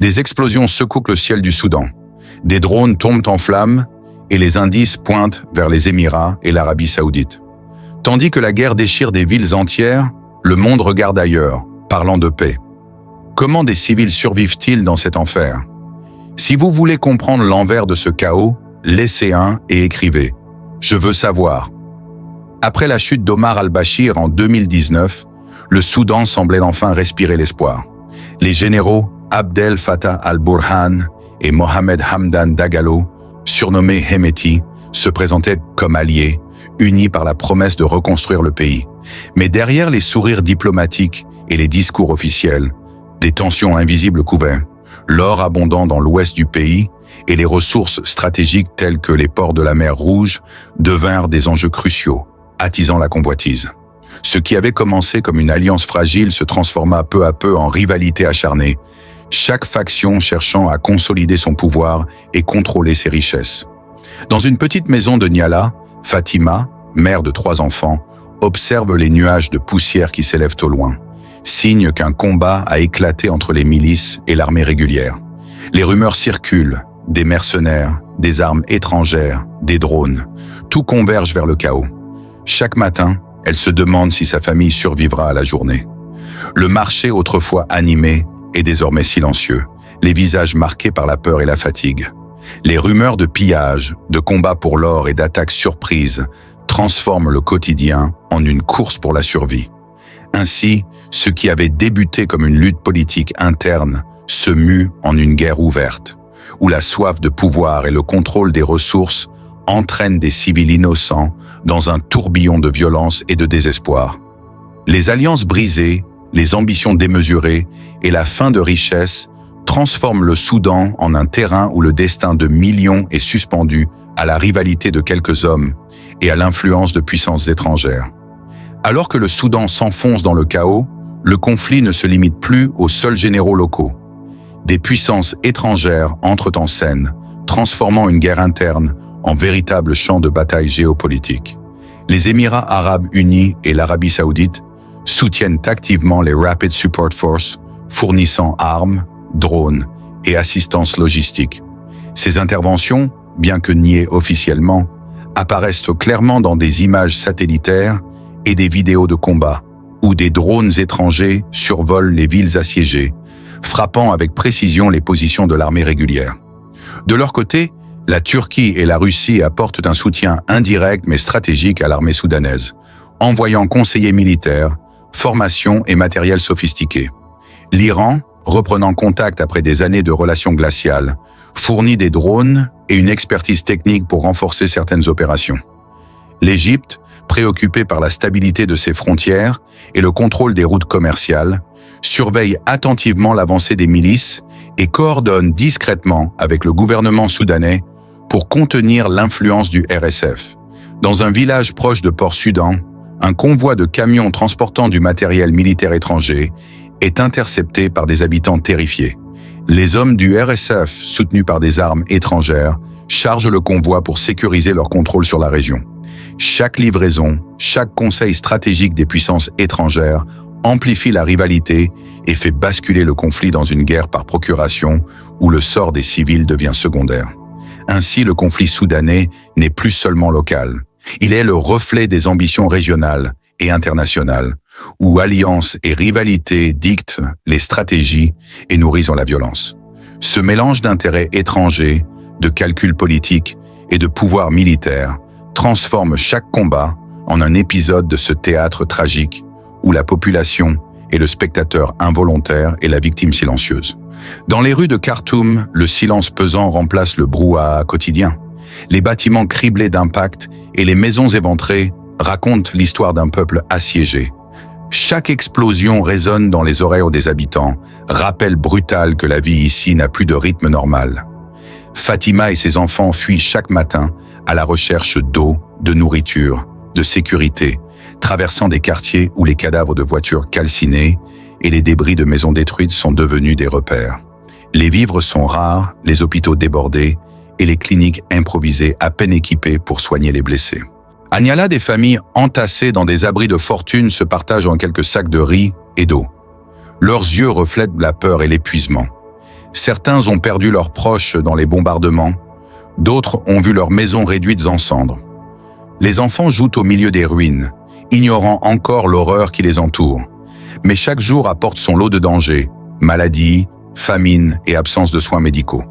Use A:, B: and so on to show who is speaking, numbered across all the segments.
A: Des explosions secouent le ciel du Soudan. Des drones tombent en flammes et les indices pointent vers les Émirats et l'Arabie saoudite. Tandis que la guerre déchire des villes entières, le monde regarde ailleurs, parlant de paix. Comment des civils survivent-ils dans cet enfer? Si vous voulez comprendre l'envers de ce chaos, laissez un et écrivez « Je veux savoir ». Après la chute d'Omar al-Bashir en 2019, le Soudan semblait enfin respirer l'espoir. Les généraux Abdel Fattah al-Burhan et Mohamed Hamdan Dagalo, surnommés Hemeti, se présentaient comme alliés, unis par la promesse de reconstruire le pays. Mais derrière les sourires diplomatiques et les discours officiels, des tensions invisibles couvaient. L'or abondant dans l'ouest du pays et les ressources stratégiques telles que les ports de la mer Rouge devinrent des enjeux cruciaux, attisant la convoitise. Ce qui avait commencé comme une alliance fragile se transforma peu à peu en rivalité acharnée, chaque faction cherchant à consolider son pouvoir et contrôler ses richesses. Dans une petite maison de Niala, Fatima, mère de 3 enfants, observe les nuages de poussière qui s'élèvent au loin, signe qu'un combat a éclaté entre les milices et l'armée régulière. Les rumeurs circulent, des mercenaires, des armes étrangères, des drones, tout converge vers le chaos. Chaque matin, elle se demande si sa famille survivra à la journée. Le marché, autrefois animé, est désormais silencieux, les visages marqués par la peur et la fatigue. Les rumeurs de pillage, de combats pour l'or et d'attaques surprises transforment le quotidien en une course pour la survie. Ainsi, ce qui avait débuté comme une lutte politique interne se mue en une guerre ouverte, où la soif de pouvoir et le contrôle des ressources entraînent des civils innocents dans un tourbillon de violence et de désespoir. Les alliances brisées, les ambitions démesurées et la faim de richesse transforment le Soudan en un terrain où le destin de millions est suspendu à la rivalité de quelques hommes et à l'influence de puissances étrangères. Alors que le Soudan s'enfonce dans le chaos, le conflit ne se limite plus aux seuls généraux locaux. Des puissances étrangères entrent en scène, transformant une guerre interne en véritable champ de bataille géopolitique. Les Émirats arabes unis et l'Arabie saoudite soutiennent activement les Rapid Support Force, fournissant armes, drones et assistance logistique. Ces interventions, bien que niées officiellement, apparaissent clairement dans des images satellitaires et des vidéos de combat, où des drones étrangers survolent les villes assiégées, frappant avec précision les positions de l'armée régulière. De leur côté, la Turquie et la Russie apportent un soutien indirect mais stratégique à l'armée soudanaise, envoyant conseillers militaires, formation et matériel sophistiqué. L'Iran, reprenant contact après des années de relations glaciales, fournit des drones et une expertise technique pour renforcer certaines opérations. L'Égypte, préoccupée par la stabilité de ses frontières et le contrôle des routes commerciales, surveille attentivement l'avancée des milices et coordonne discrètement avec le gouvernement soudanais pour contenir l'influence du RSF. Dans un village proche de Port-Sudan, un convoi de camions transportant du matériel militaire étranger est intercepté par des habitants terrifiés. Les hommes du RSF, soutenus par des armes étrangères, chargent le convoi pour sécuriser leur contrôle sur la région. Chaque livraison, chaque conseil stratégique des puissances étrangères amplifie la rivalité et fait basculer le conflit dans une guerre par procuration où le sort des civils devient secondaire. Ainsi, le conflit soudanais n'est plus seulement local. Il est le reflet des ambitions régionales et internationales, où alliances et rivalités dictent les stratégies et nourrissent la violence. Ce mélange d'intérêts étrangers, de calculs politiques et de pouvoirs militaires transforme chaque combat en un épisode de ce théâtre tragique où la population est le spectateur involontaire et la victime silencieuse. Dans les rues de Khartoum, le silence pesant remplace le brouhaha quotidien. Les bâtiments criblés d'impacts et les maisons éventrées racontent l'histoire d'un peuple assiégé. Chaque explosion résonne dans les oreilles des habitants, rappel brutal que la vie ici n'a plus de rythme normal. Fatima et ses enfants fuient chaque matin à la recherche d'eau, de nourriture, de sécurité, traversant des quartiers où les cadavres de voitures calcinées et les débris de maisons détruites sont devenus des repères. Les vivres sont rares, les hôpitaux débordés et les cliniques improvisées à peine équipées pour soigner les blessés. À Niala, des familles entassées dans des abris de fortune se partagent en quelques sacs de riz et d'eau. Leurs yeux reflètent la peur et l'épuisement. Certains ont perdu leurs proches dans les bombardements, d'autres ont vu leurs maisons réduites en cendres. Les enfants jouent au milieu des ruines, ignorant encore l'horreur qui les entoure. Mais chaque jour apporte son lot de dangers, maladies, famine et absence de soins médicaux.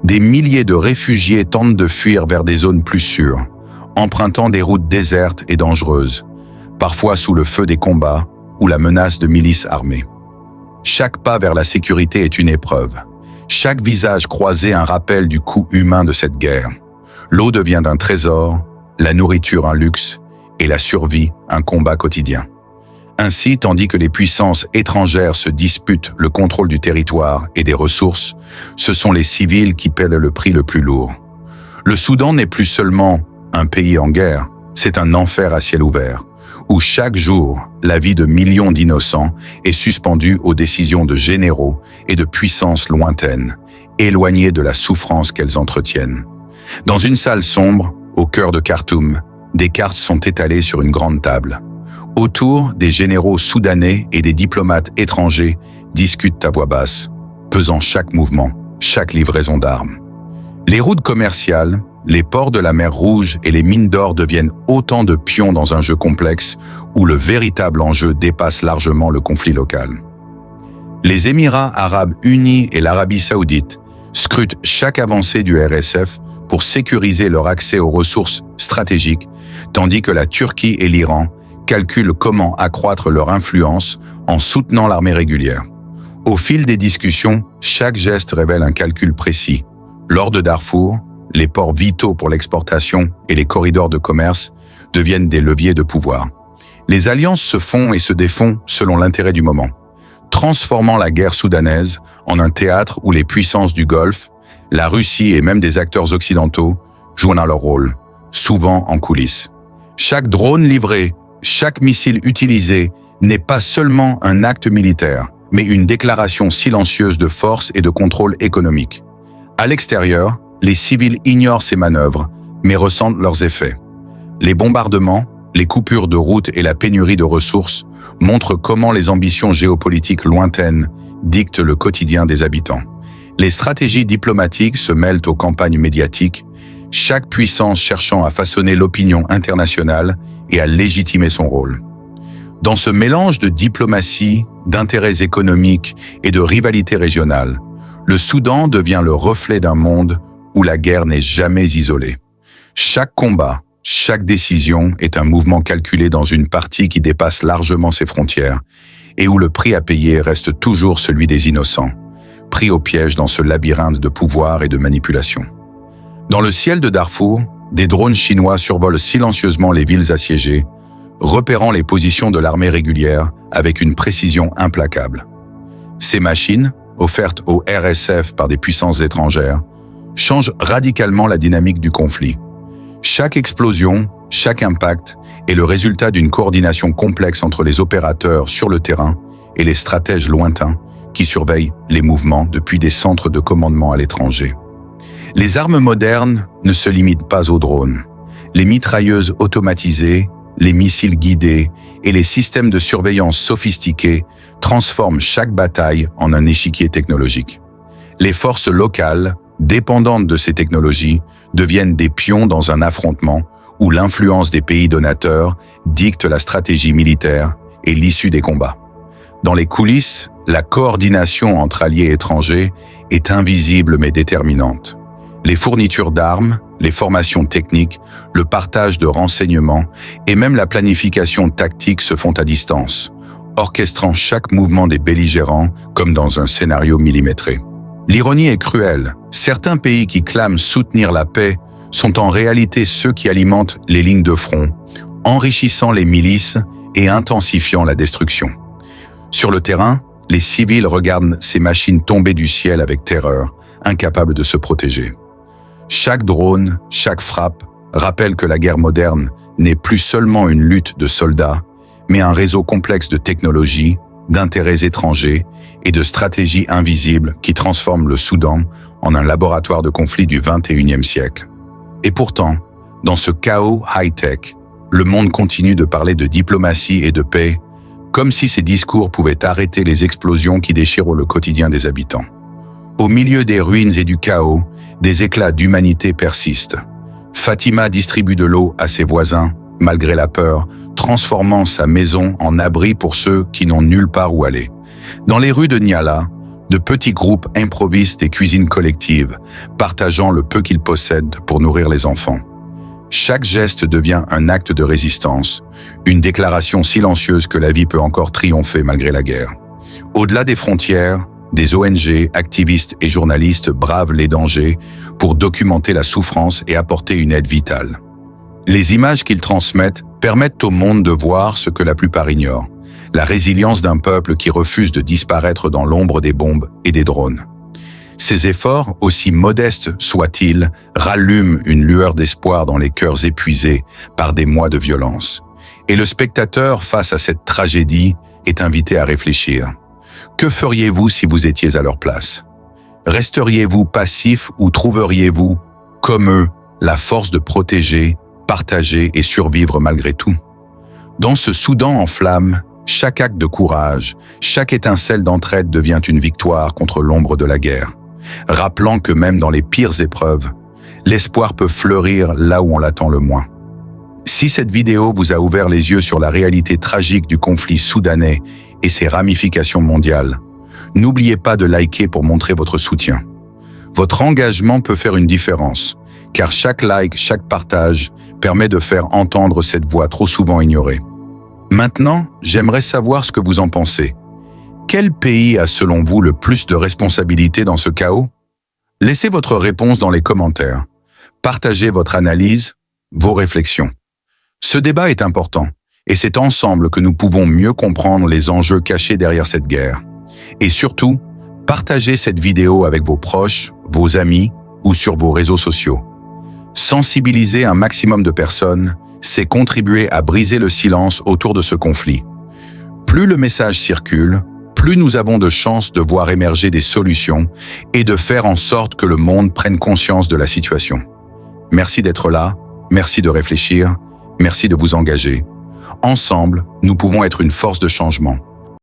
A: Des milliers de réfugiés tentent de fuir vers des zones plus sûres, empruntant des routes désertes et dangereuses, parfois sous le feu des combats ou la menace de milices armées. Chaque pas vers la sécurité est une épreuve. Chaque visage croisé un rappel du coût humain de cette guerre. L'eau devient un trésor, la nourriture un luxe et la survie un combat quotidien. Ainsi, tandis que les puissances étrangères se disputent le contrôle du territoire et des ressources, ce sont les civils qui paient le prix le plus lourd. Le Soudan n'est plus seulement un pays en guerre, c'est un enfer à ciel ouvert, où chaque jour, la vie de millions d'innocents est suspendue aux décisions de généraux et de puissances lointaines, éloignées de la souffrance qu'elles entretiennent. Dans une salle sombre, au cœur de Khartoum, des cartes sont étalées sur une grande table. Autour, des généraux soudanais et des diplomates étrangers discutent à voix basse, pesant chaque mouvement, chaque livraison d'armes. Les routes commerciales, les ports de la mer Rouge et les mines d'or deviennent autant de pions dans un jeu complexe où le véritable enjeu dépasse largement le conflit local. Les Émirats arabes unis et l'Arabie saoudite scrutent chaque avancée du RSF pour sécuriser leur accès aux ressources stratégiques, tandis que la Turquie et l'Iran calculent comment accroître leur influence en soutenant l'armée régulière. Au fil des discussions, chaque geste révèle un calcul précis. Lors de Darfour, les ports vitaux pour l'exportation et les corridors de commerce deviennent des leviers de pouvoir. Les alliances se font et se défont selon l'intérêt du moment, transformant la guerre soudanaise en un théâtre où les puissances du Golfe, la Russie et même des acteurs occidentaux jouent leur rôle, souvent en coulisses. Chaque drone livré, chaque missile utilisé n'est pas seulement un acte militaire, mais une déclaration silencieuse de force et de contrôle économique. À l'extérieur, les civils ignorent ces manœuvres, mais ressentent leurs effets. Les bombardements, les coupures de routes et la pénurie de ressources montrent comment les ambitions géopolitiques lointaines dictent le quotidien des habitants. Les stratégies diplomatiques se mêlent aux campagnes médiatiques, chaque puissance cherchant à façonner l'opinion internationale et à légitimer son rôle. Dans ce mélange de diplomatie, d'intérêts économiques et de rivalités régionales, le Soudan devient le reflet d'un monde où la guerre n'est jamais isolée. Chaque combat, chaque décision est un mouvement calculé dans une partie qui dépasse largement ses frontières et où le prix à payer reste toujours celui des innocents, pris au piège dans ce labyrinthe de pouvoir et de manipulation. Dans le ciel de Darfour, des drones chinois survolent silencieusement les villes assiégées, repérant les positions de l'armée régulière avec une précision implacable. Ces machines, offertes au RSF par des puissances étrangères, changent radicalement la dynamique du conflit. Chaque explosion, chaque impact est le résultat d'une coordination complexe entre les opérateurs sur le terrain et les stratèges lointains qui surveillent les mouvements depuis des centres de commandement à l'étranger. Les armes modernes ne se limitent pas aux drones. Les mitrailleuses automatisées, les missiles guidés et les systèmes de surveillance sophistiqués transforment chaque bataille en un échiquier technologique. Les forces locales, dépendantes de ces technologies, deviennent des pions dans un affrontement où l'influence des pays donateurs dicte la stratégie militaire et l'issue des combats. Dans les coulisses, la coordination entre alliés étrangers est invisible mais déterminante. Les fournitures d'armes, les formations techniques, le partage de renseignements et même la planification tactique se font à distance, orchestrant chaque mouvement des belligérants comme dans un scénario millimétré. L'ironie est cruelle. Certains pays qui clament soutenir la paix sont en réalité ceux qui alimentent les lignes de front, enrichissant les milices et intensifiant la destruction. Sur le terrain, les civils regardent ces machines tomber du ciel avec terreur, incapables de se protéger. Chaque drone, chaque frappe rappelle que la guerre moderne n'est plus seulement une lutte de soldats, mais un réseau complexe de technologies, d'intérêts étrangers et de stratégies invisibles qui transforment le Soudan en un laboratoire de conflit du XXIe siècle. Et pourtant, dans ce chaos high-tech, le monde continue de parler de diplomatie et de paix, comme si ces discours pouvaient arrêter les explosions qui déchirent le quotidien des habitants. Au milieu des ruines et du chaos, des éclats d'humanité persistent. Fatima distribue de l'eau à ses voisins, malgré la peur, transformant sa maison en abri pour ceux qui n'ont nulle part où aller. Dans les rues de Niala, de petits groupes improvisent des cuisines collectives, partageant le peu qu'ils possèdent pour nourrir les enfants. Chaque geste devient un acte de résistance, une déclaration silencieuse que la vie peut encore triompher malgré la guerre. Au-delà des frontières, des ONG, activistes et journalistes bravent les dangers pour documenter la souffrance et apporter une aide vitale. Les images qu'ils transmettent permettent au monde de voir ce que la plupart ignorent, la résilience d'un peuple qui refuse de disparaître dans l'ombre des bombes et des drones. Ces efforts, aussi modestes soient-ils, rallument une lueur d'espoir dans les cœurs épuisés par des mois de violence. Et le spectateur, face à cette tragédie, est invité à réfléchir. Que feriez-vous si vous étiez à leur place? Resteriez-vous passif ou trouveriez-vous, comme eux, la force de protéger, partager et survivre malgré tout? Dans ce Soudan en flammes, chaque acte de courage, chaque étincelle d'entraide devient une victoire contre l'ombre de la guerre, rappelant que même dans les pires épreuves, l'espoir peut fleurir là où on l'attend le moins. Si cette vidéo vous a ouvert les yeux sur la réalité tragique du conflit soudanais et ses ramifications mondiales, n'oubliez pas de liker pour montrer votre soutien. Votre engagement peut faire une différence, car chaque like, chaque partage permet de faire entendre cette voix trop souvent ignorée. Maintenant, j'aimerais savoir ce que vous en pensez. Quel pays a selon vous le plus de responsabilités dans ce chaos? Laissez votre réponse dans les commentaires. Partagez votre analyse, vos réflexions. Ce débat est important, et c'est ensemble que nous pouvons mieux comprendre les enjeux cachés derrière cette guerre. Et surtout, partagez cette vidéo avec vos proches, vos amis ou sur vos réseaux sociaux. Sensibiliser un maximum de personnes, c'est contribuer à briser le silence autour de ce conflit. Plus le message circule, plus nous avons de chances de voir émerger des solutions et de faire en sorte que le monde prenne conscience de la situation. Merci d'être là, merci de réfléchir, merci de vous engager. Ensemble, nous pouvons être une force de changement.